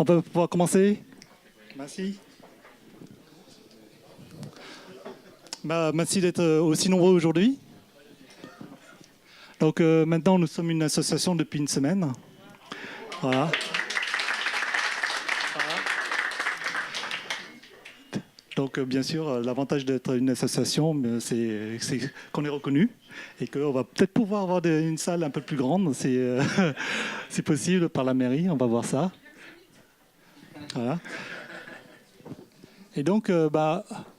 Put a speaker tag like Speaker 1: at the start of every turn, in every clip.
Speaker 1: On peut pouvoir commencer? Merci. Merci d'être aussi nombreux aujourd'hui. Donc maintenant, nous sommes une association depuis une semaine. Voilà. Donc bien sûr, l'avantage d'être une association, c'est qu'on est reconnu et qu'on va peut-être pouvoir avoir une salle un peu plus grande. C'est possible par la mairie, on va voir ça. Voilà. Et donc,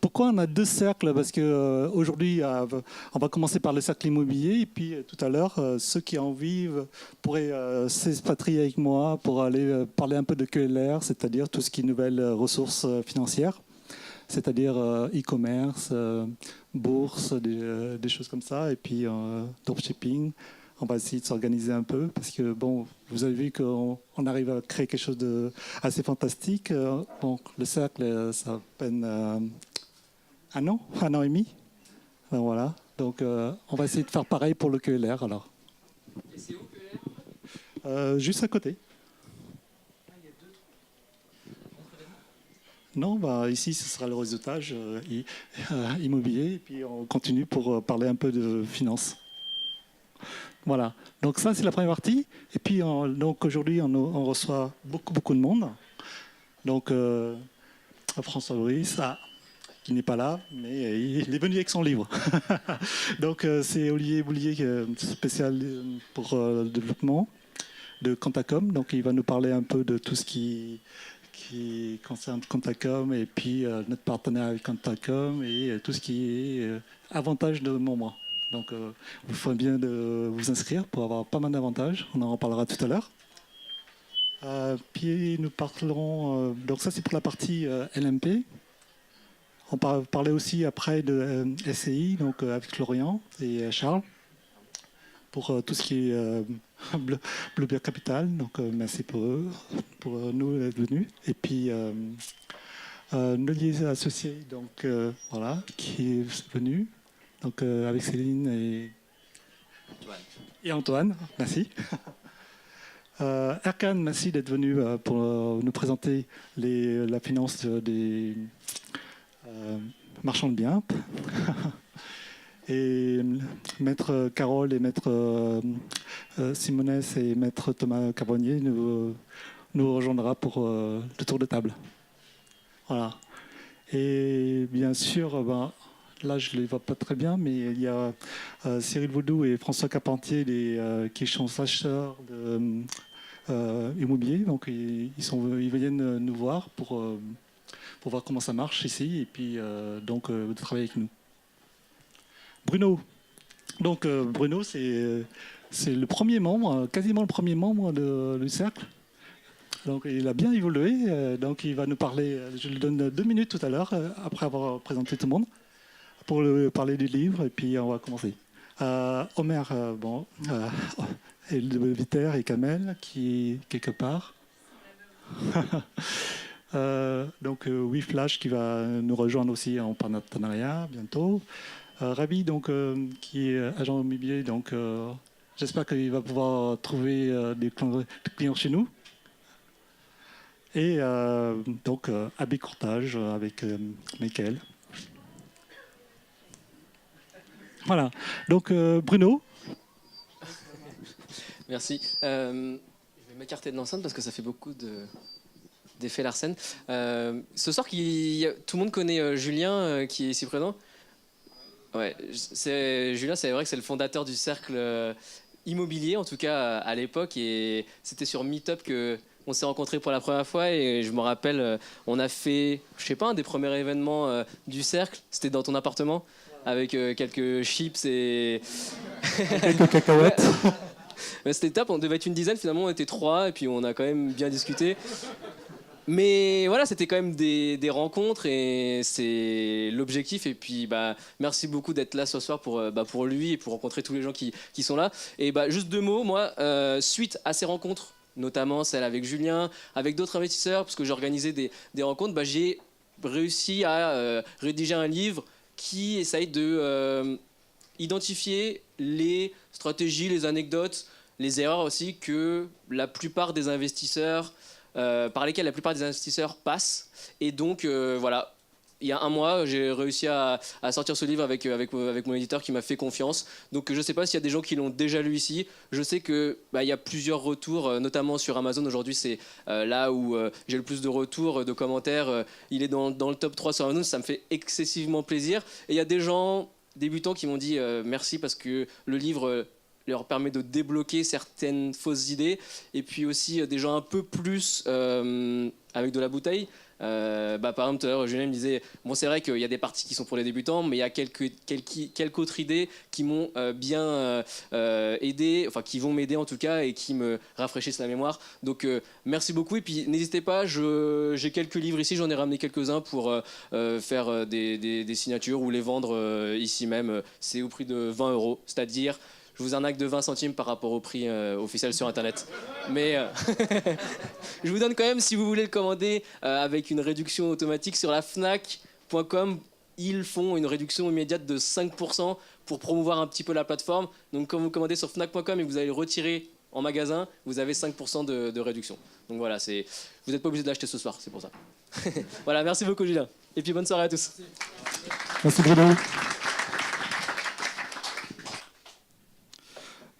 Speaker 1: pourquoi on a deux cercles? Parce qu'aujourd'hui, on va commencer par le cercle immobilier, et puis tout à l'heure, ceux qui en vivent pourraient s'expatrier avec moi pour aller parler un peu de QLR, c'est-à-dire tout ce qui est nouvelles ressources financières, c'est-à-dire e-commerce, bourse, des choses comme ça, et puis dropshipping. On va essayer de s'organiser un peu parce que, bon, vous avez vu qu'on arrive à créer quelque chose d'assez fantastique. Bon, le cercle, ça a à peine un an et demi. Alors, voilà. Donc, on va essayer de faire pareil pour le QLR, alors.
Speaker 2: Et c'est où QLR?
Speaker 1: Juste à côté.
Speaker 2: Ah, il y a deux.
Speaker 1: Non, ici, ce sera le réseautage immobilier. Et puis, on continue pour parler un peu de finances. Voilà, donc ça c'est la première partie. Et puis donc aujourd'hui on reçoit beaucoup de monde. Donc François Brice, qui n'est pas là, mais il est venu avec son livre. Donc c'est Olivier Boulier, spécial pour le développement de Quantacom. Donc il va nous parler un peu de tout ce qui concerne Quantacom et puis notre partenariat avec Quantacom et tout ce qui est avantage de membres. Donc, il faut bien de vous inscrire pour avoir pas mal d'avantages. On en reparlera tout à l'heure. Puis nous parlerons. Donc, ça, c'est pour la partie LMP. On parlait aussi après de SCI, donc avec Florian et Charles, pour tout ce qui est Blue Bear Capital. Donc, merci pour eux, pour nous d'être venus. Et puis, Nolier Associés, donc voilà, qui est venu. Donc avec Céline et Antoine, merci. Erkan, merci d'être venu pour nous présenter la finance des marchands de biens. Et Maître Carole et Maître Simonès et Maître Thomas Carbonnier nous rejoindra pour le tour de table. Voilà. Et bien sûr, là, je ne les vois pas très bien, mais il y a Cyril Vaudou et François Carpentier qui sont acheteurs immobilier. Donc, ils viennent nous voir pour voir comment ça marche ici et puis de travailler avec nous. Bruno. Donc, Bruno, c'est le premier membre, quasiment le premier membre du cercle. Donc, il a bien évolué. Donc, il va nous parler. Je lui donne 2 minutes tout à l'heure, après avoir présenté tout le monde, pour parler du livre, et puis on va commencer. Omer, et Viter et Kamel, qui est quelque part. Donc, Flash qui va nous rejoindre aussi en partenariat bientôt. Ravi, donc, qui est agent immobilier, donc j'espère qu'il va pouvoir trouver des clients chez nous. Et donc, Abbé Courtage avec Michael. Voilà. Donc, Bruno.
Speaker 2: Merci. Je vais m'écarter de l'enceinte parce que ça fait beaucoup d'effets Larsen. Ce soir, tout le monde connaît Julien qui est ici présent. Ouais, Julien, c'est vrai que c'est le fondateur du cercle immobilier, en tout cas à l'époque. Et c'était sur Meetup qu'on s'est rencontrés pour la première fois. Et je me rappelle, on a fait, je sais pas, un des premiers événements du cercle. C'était dans ton appartement avec quelques chips et
Speaker 1: quelques cacahuètes.
Speaker 2: Mais c'était top, on devait être une dizaine, finalement on était 3 et puis on a quand même bien discuté. Mais voilà, c'était quand même des rencontres et c'est l'objectif. Et puis merci beaucoup d'être là ce soir pour lui et pour rencontrer tous les gens qui sont là. Et juste 2 mots, moi, suite à ces rencontres, notamment celle avec Julien, avec d'autres investisseurs, parce que j'ai organisé des rencontres, j'ai réussi à rédiger un livre qui essaye de identifier les stratégies, les anecdotes, les erreurs aussi que la plupart des investisseurs par lesquels la plupart des investisseurs passent. Et donc, voilà. Il y a un mois, j'ai réussi à sortir ce livre avec mon éditeur qui m'a fait confiance. Donc je ne sais pas s'il y a des gens qui l'ont déjà lu ici. Je sais qu'il y a plusieurs retours, notamment sur Amazon. Aujourd'hui, c'est là où j'ai le plus de retours, de commentaires. Il est dans le top 3 sur Amazon. Ça me fait excessivement plaisir. Et il y a des gens débutants qui m'ont dit merci parce que le livre leur permet de débloquer certaines fausses idées. Et puis aussi des gens un peu plus avec de la bouteille. Par exemple, tout à l'heure, Julien me disait bon, c'est vrai qu'il y a des parties qui sont pour les débutants, mais il y a quelques autres idées qui m'ont bien aidé, enfin qui vont m'aider en tout cas et qui me rafraîchissent la mémoire. Donc merci beaucoup. Et puis n'hésitez pas, j'ai quelques livres ici, j'en ai ramené quelques-uns pour faire des signatures ou les vendre ici même. C'est au prix de 20 €, c'est-à-dire. Je vous arnaque de 20 centimes par rapport au prix officiel sur Internet. Mais je vous donne quand même, si vous voulez le commander avec une réduction automatique sur la Fnac.com, ils font une réduction immédiate de 5% pour promouvoir un petit peu la plateforme. Donc quand vous commandez sur Fnac.com et que vous allez le retirer en magasin, vous avez 5% de réduction. Donc voilà, vous n'êtes pas obligé de l'acheter ce soir, c'est pour ça. Voilà, merci beaucoup Julien. Et puis bonne soirée à tous.
Speaker 1: Merci Bruno.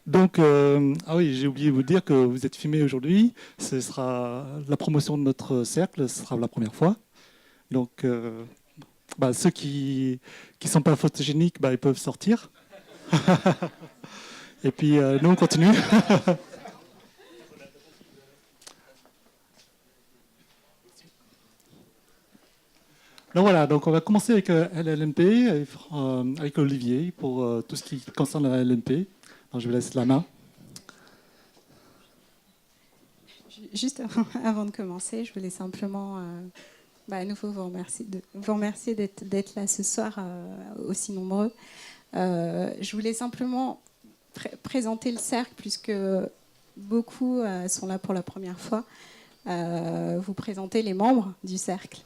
Speaker 1: Donc, ah oui, j'ai oublié de vous dire que vous êtes filmé aujourd'hui. Ce sera la promotion de notre cercle, ce sera la première fois. Donc, ceux qui sont pas photogéniques, ils peuvent sortir. Et puis, nous, on continue. Donc voilà, donc on va commencer avec LLNP, avec Olivier, pour tout ce qui concerne la LLNP. Alors, je vous laisse la main.
Speaker 3: Juste avant de commencer, je voulais simplement à nouveau vous remercier d'être là ce soir aussi nombreux. Je voulais simplement présenter le cercle, puisque beaucoup sont là pour la première fois. Vous présenter les membres du cercle.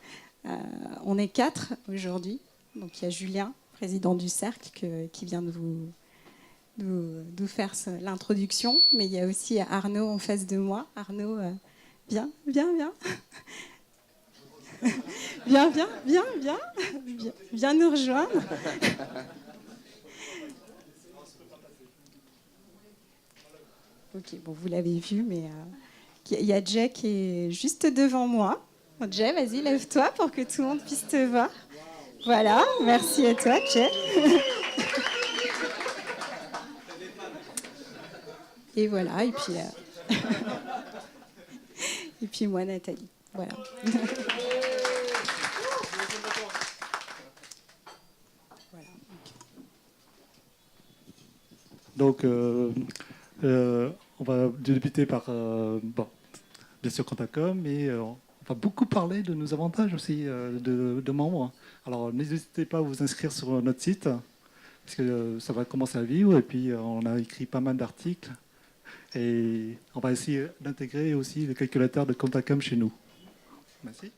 Speaker 3: On est 4 aujourd'hui. Donc il y a Julien, président du cercle, qui vient de faire l'introduction, mais il y a aussi Arnaud en face de moi. Arnaud, viens. Viens nous rejoindre. Ok, bon, vous l'avez vu, mais il y a Jay qui est juste devant moi. Jay, vas-y, lève-toi pour que tout le monde puisse te voir. Voilà, merci à toi, Jay. Et voilà, et puis moi, Nathalie. Voilà.
Speaker 1: Donc, on va débuter par, bien sûr, Quantacom, mais on va beaucoup parler de nos avantages aussi de membres. Alors, n'hésitez pas à vous inscrire sur notre site, parce que ça va commencer à vivre, et puis on a écrit pas mal d'articles. Et on va essayer d'intégrer aussi le calculateur de Quantacom chez nous. Merci.